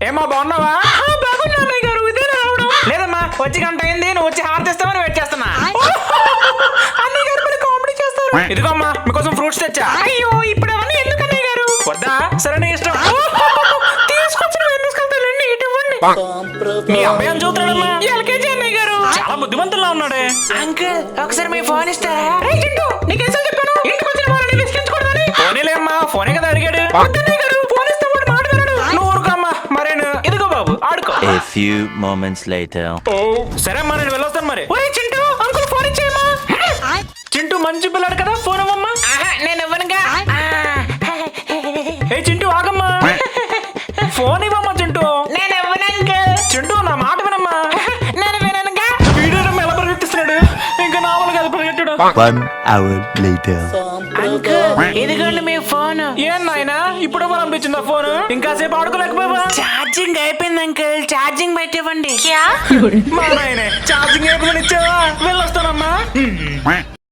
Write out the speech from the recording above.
ఏమా బాగున్నావా? బాగున్నా అన్నయ్య గారు. ఇదే రావడం లేదమ్మా, వచ్చి గంట అయింది, నువ్వు వచ్చి హార్ తెస్తావని వెయిట్ చేస్తున్నా. అన్నయ్య గారు మరి కామెడీ చేస్తారు. ఇదిగో అమ్మా మీకోసం ఫ్రూట్స్ తెచ్చా. అయ్యో ఇప్పుడు అవన్నీ ఎందుకు అన్నయ్య గారు? వద్దా? సరే నీ ఇష్టం. తీసుకొచ్చిన తీసుకెళ్తానండి, ఇటు ఇవ్వండి. మీ అబ్బాయి అని చూస్తున్నాడమ్మా, ఎల్కేజీ అన్నయ్య గారు. చాలా బుద్ధిమంతుల్లా ఉన్నాడే. అంకుల్ ఒకసారి మీ ఫోన్ ఇస్తారా? నీకేసా చెప్పాను ఇంటికి వచ్చిన వాళ్ళని విసిగించకూడదని. ఫోనేలే అమ్మా, ఫోనే కదా అడిగాడు. అన్నయ్య గారు ఫోన్ ఇస్తే వాడు మాట వినడు. నువ్వు ఊరుకోమ్మా. మరేను ఇదిగో బాబు ఆడుకో. A few moments later. సరే అమ్మా నేను వెళ్ళొస్తాను మరి. ఒరే చింటూ అంకుల్ ఫోన్ ఇచ్చేయమ్మా. చింటూ మంచి పిల్లాడు కదా, ఫోన్ ఇవ్వమ్మా. నేను ఇవ్వనుగా. ఏ చింటూ ఆగమ్మా. ఫోన్ ఇవ్వమ్మా చింటూ. నేను ఇవ్వను అంకుల్. చింటూ నా మాట వినమ్మా. నేను విననుగా. వీడియో ఎలా పరిగెత్తిస్తున్నాడు, ఇంకా నావల్ కదా పరిగెట్టడు. 1 hour later. అంకుల్ ఇదిగోండి మీ ఫోన్. ఏం నాయనా ఇప్పుడు అనిపించిందా ఫోన్? ఇంకాసేపు ఆడుకోలేకపోయావా? ఛార్జింగ్ అయిపోయింది అంకుల్, ఛార్జింగ్ పెట్టివ్వండి. మా నాయనే ఛార్జింగ్ అయిపోయింది, ఇచ్చావా? వెళ్ళొస్తానమ్మా.